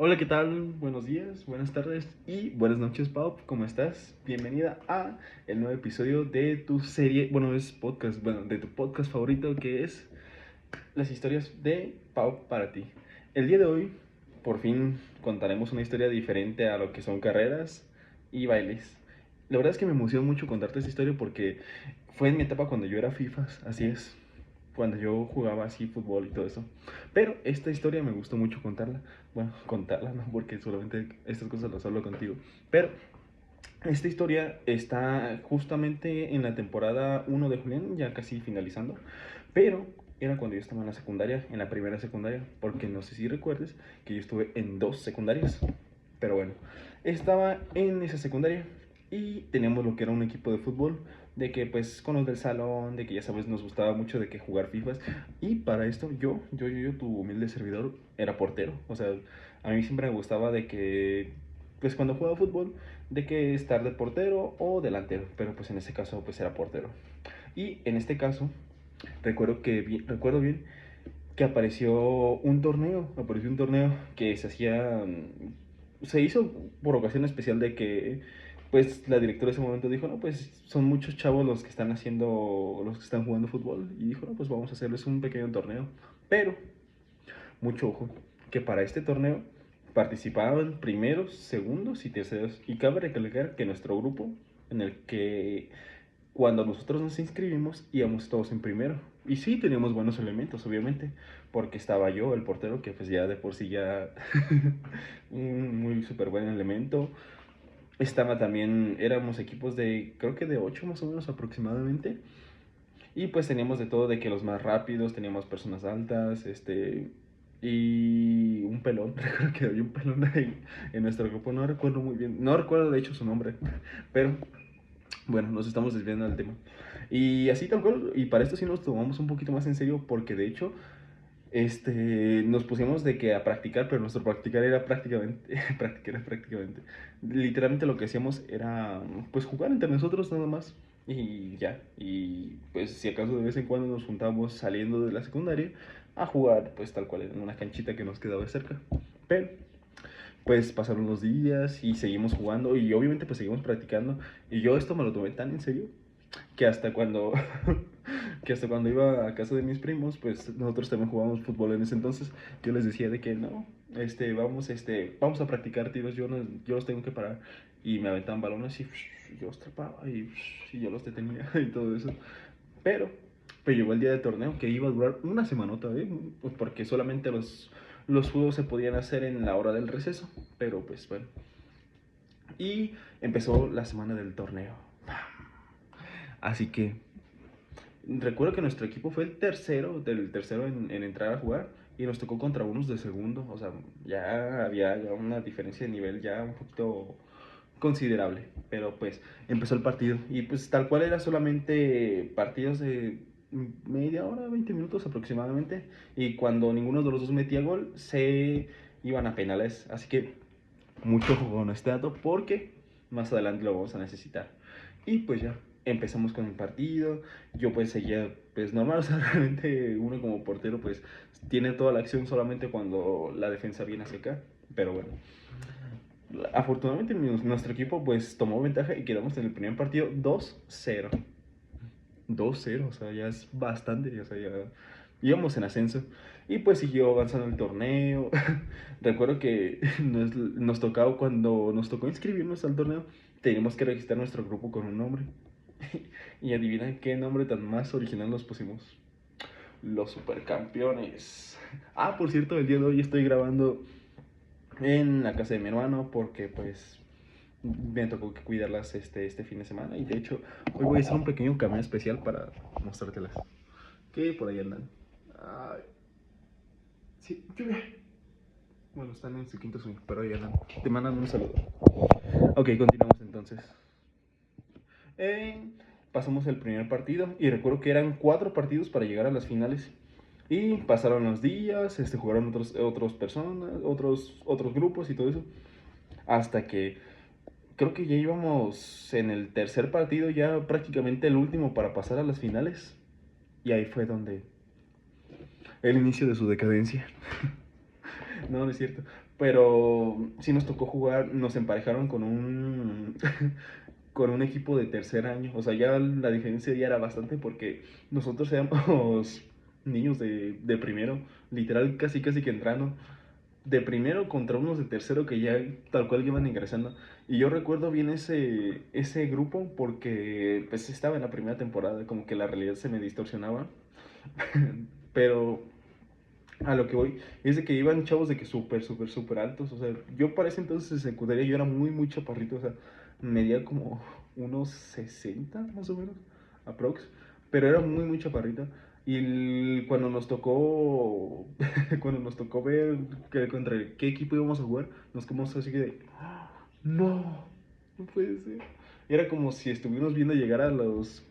Hola, ¿qué tal? Buenos días, buenas tardes y buenas noches, Pau. ¿Cómo estás? Bienvenida a el nuevo episodio de tu serie, bueno, es podcast, bueno, de tu podcast favorito que es las historias de Pau para ti. El día de hoy, por fin, contaremos una historia diferente a lo que son carreras y bailes. La verdad es que me emociona mucho contarte esta historia porque fue en mi etapa cuando yo era FIFAs, así es, cuando yo jugaba así fútbol y todo eso. Pero esta historia me gustó mucho contarla. Bueno, contarla no, porque solamente estas cosas las hablo contigo. Pero esta historia está justamente en la temporada 1 de Julián, ya casi finalizando. Pero era cuando yo estaba en la secundaria, en la primera secundaria, porque no sé si recuerdes que yo estuve en dos secundarias. Pero bueno, estaba en esa secundaria y teníamos lo que era un equipo de fútbol, de que pues con los del salón, de que ya sabes, nos gustaba mucho de que jugar FIFAs. Y para esto yo, tu humilde servidor, era portero. O sea, a mí siempre me gustaba de que, pues cuando jugaba fútbol, de que estar de portero o delantero, pero pues en ese caso pues era portero. Y en este caso, recuerdo bien que apareció un torneo que se hizo por ocasión especial de que pues la directora de ese momento dijo, no, pues son muchos chavos los que están jugando fútbol, y dijo, no, pues vamos a hacerles un pequeño torneo. Pero mucho ojo, que para este torneo participaban primeros, segundos y terceros. Y cabe recalcar que nuestro grupo, en el que cuando nosotros nos inscribimos íbamos todos en primero. Y sí, teníamos buenos elementos, obviamente, porque estaba yo, el portero, que pues ya de por sí ya un muy súper buen elemento. Estaba también, éramos equipos de, creo que de 8 más o menos aproximadamente. Y pues teníamos de todo, de que los más rápidos, teníamos personas altas, y un pelón. Recuerdo que había un pelón ahí en nuestro grupo, no recuerdo muy bien, no recuerdo de hecho su nombre, pero bueno, nos estamos desviando del tema. Y así tal cual, y para esto sí nos tomamos un poquito más en serio, porque de hecho nos pusimos de que a practicar, pero nuestro practicar era prácticamente, prácticamente, literalmente lo que hacíamos era pues jugar entre nosotros nada más y ya. Y pues si acaso de vez en cuando nos juntábamos saliendo de la secundaria a jugar pues tal cual en una canchita que nos quedaba cerca. Pero pues pasaron los días y seguimos jugando y obviamente pues seguimos practicando, y yo esto me lo tomé tan en serio que hasta cuando que hasta cuando iba a casa de mis primos, pues nosotros también jugábamos fútbol en ese entonces. Yo les decía de que no, vamos a practicar tiros, yo los tengo que parar, y me aventaban balones y yo los trepaba y yo los detenía y todo eso. Pero pero llegó el día de torneo que iba a durar una semanota, pues porque solamente los juegos se podían hacer en la hora del receso, pero pues bueno. Y empezó la semana del torneo. Así que recuerdo que nuestro equipo fue del tercero en entrar a jugar, y nos tocó contra unos de segundo. O sea, ya había ya una diferencia de nivel ya un poquito considerable. Pero pues empezó el partido y pues tal cual era solamente partidos de media hora, 20 minutos aproximadamente. Y cuando ninguno de los dos metía gol, se iban a penales. Así que mucho ojo con este dato porque más adelante lo vamos a necesitar. Y pues ya, empezamos con el partido. Yo pues seguía pues normal, o sea, realmente uno como portero pues tiene toda la acción solamente cuando la defensa viene hacia acá. Pero bueno, afortunadamente nuestro equipo pues tomó ventaja y quedamos en el primer partido 2-0. 2-0, o sea, ya es bastante, o sea, ya íbamos en ascenso. Y pues siguió avanzando el torneo. Recuerdo que nos tocaba, cuando nos tocó inscribirnos al torneo, teníamos que registrar nuestro grupo con un nombre. Y adivina qué nombre tan más original nos pusimos. Los Supercampeones. Ah, por cierto, el día de hoy estoy grabando en la casa de mi hermano porque pues me tocó que cuidarlas este fin de semana, y de hecho hoy voy a hacer un pequeño cameo especial para mostrártelas. Que por ahí andan. Ay, sí, lluvia. Bueno, están en su quinto swing, pero ahí andan. Te mandan un saludo. Ok, continuamos entonces. Eh, Pasamos el primer partido y recuerdo que eran 4 partidos para llegar a las finales. Y pasaron los días, jugaron otros personas, otros grupos y todo eso. Hasta que creo que ya íbamos en el tercer partido, ya prácticamente el último para pasar a las finales. Y ahí fue donde el inicio de su decadencia. No, no es cierto. Pero sí nos tocó jugar, nos emparejaron con un con un equipo de tercer año. O sea, ya la diferencia ya era bastante porque nosotros éramos niños de primero, literal casi casi que entrando. De primero contra unos de tercero que ya tal cual iban ingresando. Y yo recuerdo bien ese grupo porque pues estaba en la primera temporada, como que la realidad se me distorsionaba. Pero a lo que voy es de que iban chavos de que súper, súper, súper altos. O sea, yo para ese entonces en secundaria yo era muy, muy chaparrito. O sea, medía como unos 60 más o menos, aprox. Pero era muy, muy chaparrito. Y cuando nos tocó, cuando nos tocó ver contra qué equipo íbamos a jugar, nos quedamos así que de, no, no puede ser. Era como si estuviéramos viendo llegar a los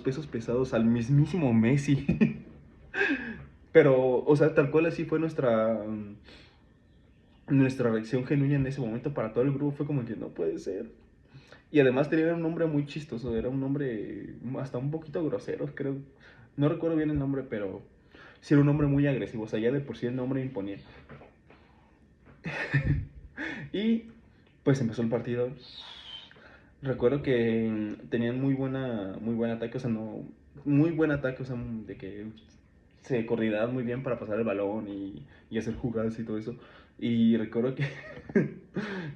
pesos pesados al mismísimo Messi. Pero, o sea, tal cual así fue nuestra reacción genuina en ese momento para todo el grupo. Fue como que no puede ser. Y además tenía un nombre muy chistoso. Era un nombre hasta un poquito grosero, creo. No recuerdo bien el nombre, pero sí era un nombre muy agresivo. O sea, ya de por sí el nombre imponía. Y pues empezó el partido. Recuerdo que tenían muy buen ataque, o sea, no, muy buen ataque, o sea, de que se coordinaban muy bien para pasar el balón y hacer jugadas y todo eso. Y recuerdo que,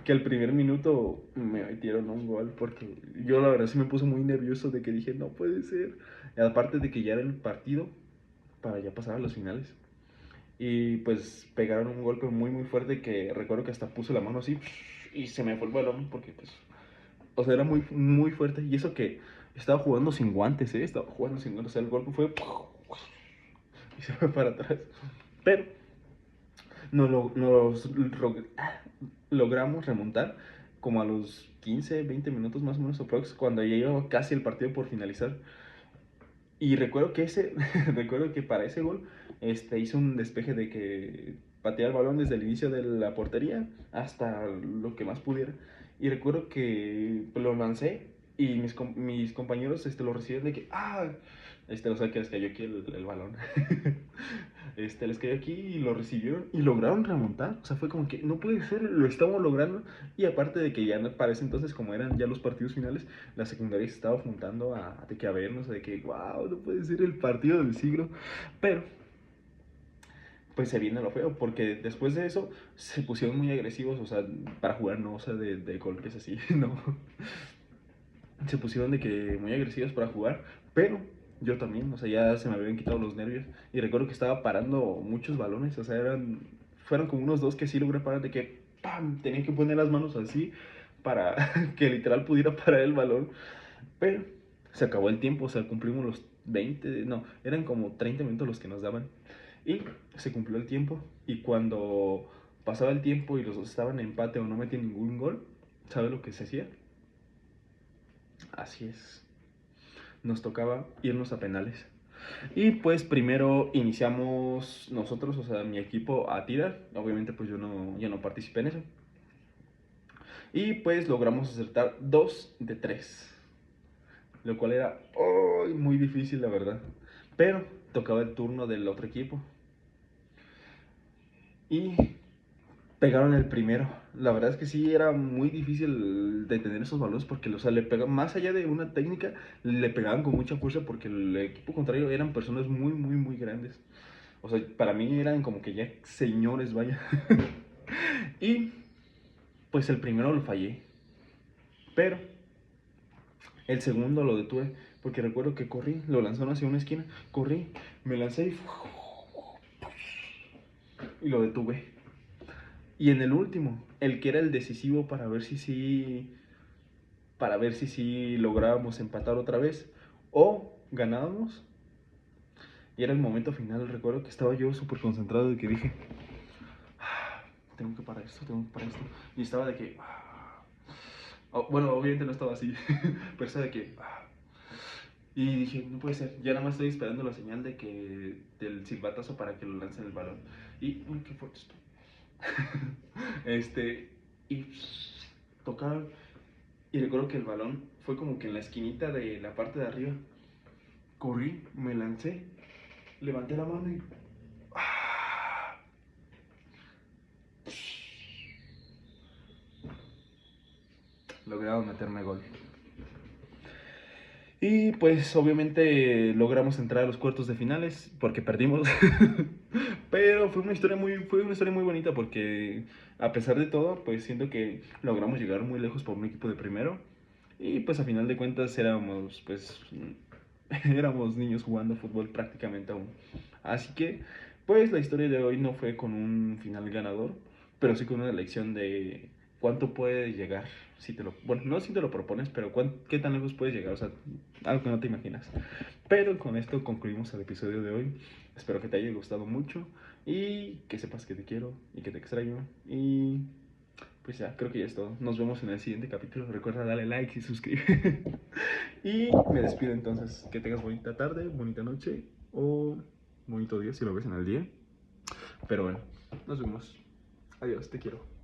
que al primer minuto me metieron un gol porque yo la verdad sí me puse muy nervioso de que dije, no puede ser. Y aparte de que ya era el partido para ya pasar a los finales. Y pues pegaron un golpe muy muy fuerte que recuerdo que hasta puse la mano así y se me fue el balón porque pues, o sea, era muy muy fuerte y eso que estaba jugando sin guantes, estaba jugando sin guantes, o sea, el golpe fue y se fue para atrás. Pero logramos remontar como a los 15 20 minutos más o menos aprox, cuando ya iba casi el partido por finalizar. Y recuerdo que recuerdo que para ese gol hizo un despeje de que patea el balón desde el inicio de la portería hasta lo que más pudiera. Y recuerdo que lo lancé y mis compañeros lo recibieron de que, o sea, que les cayó aquí el balón. Les cayó aquí y lo recibieron y lograron remontar. O sea, fue como que no puede ser, lo estamos logrando. Y aparte de que ya para ese entonces, como eran ya los partidos finales, la secundaria se estaba juntando de que a vernos, de que, wow, no puede ser el partido del siglo. Pero pues se viene lo feo, porque después de eso se pusieron muy agresivos, o sea, para jugar, no, o sea, de golpes así, no. Se pusieron de que muy agresivos para jugar, pero yo también, o sea, ya se me habían quitado los nervios. Y recuerdo que estaba parando muchos balones, o sea, fueron como unos dos que sí logré parar, de que, ¡pam! Tenía que poner las manos así para que literal pudiera parar el balón. Pero se acabó el tiempo, o sea, cumplimos los 20 no, eran como 30 minutos los que nos daban. Y se cumplió el tiempo. Y cuando pasaba el tiempo y los dos estaban en empate o no metían ningún gol, ¿sabes lo que se hacía? Así es. Nos tocaba irnos a penales. Y pues primero iniciamos nosotros, o sea, mi equipo a tirar. Obviamente pues yo no participé en eso. Y pues logramos acertar 2 de 3. Lo cual era muy difícil, la verdad. Pero tocaba el turno del otro equipo. Y pegaron el primero. La verdad es que sí era muy difícil detener esos balones porque, o sea, le pegan, más allá de una técnica, le pegaban con mucha fuerza porque el equipo contrario eran personas muy, muy, muy grandes. O sea, para mí eran como que ya señores, vaya. Y pues el primero lo fallé. Pero el segundo lo detuve porque recuerdo que corrí, lo lanzaron hacia una esquina, corrí, me lancé y lo detuve. Y en el último, el que era el decisivo para ver si sí lográbamos empatar otra vez o ganábamos. Y era el momento final, recuerdo que estaba yo súper concentrado de que dije, tengo que parar esto, tengo que parar esto. Y estaba de que, bueno, obviamente no estaba así, pero estaba de que, y dije, no puede ser, ya nada más estoy esperando la señal del silbatazo para que lo lancen el balón. Y, uy, qué fuerte estoy. Y tocaron. Y recuerdo que el balón fue como que en la esquinita de la parte de arriba. Corrí, me lancé, levanté la mano y lograron meterme gol. Y pues obviamente logramos entrar a los cuartos de finales porque perdimos. Pero fue una historia muy bonita porque a pesar de todo, pues siento que logramos llegar muy lejos por un equipo de primero. Y pues a final de cuentas éramos pues éramos niños jugando fútbol prácticamente aún. Así que pues la historia de hoy no fue con un final ganador, pero sí con una lección de cuánto puedes llegar si te lo, bueno, no si te lo propones, pero qué tan lejos puedes llegar, o sea, algo que no te imaginas. Pero con esto concluimos el episodio de hoy. Espero que te haya gustado mucho y que sepas que te quiero y que te extraño y pues ya, creo que ya es todo. Nos vemos en el siguiente capítulo. Recuerda darle like y suscribir. Y me despido entonces. Que tengas bonita tarde, bonita noche o bonito día si lo ves en el día. Pero bueno, nos vemos. Adiós, te quiero.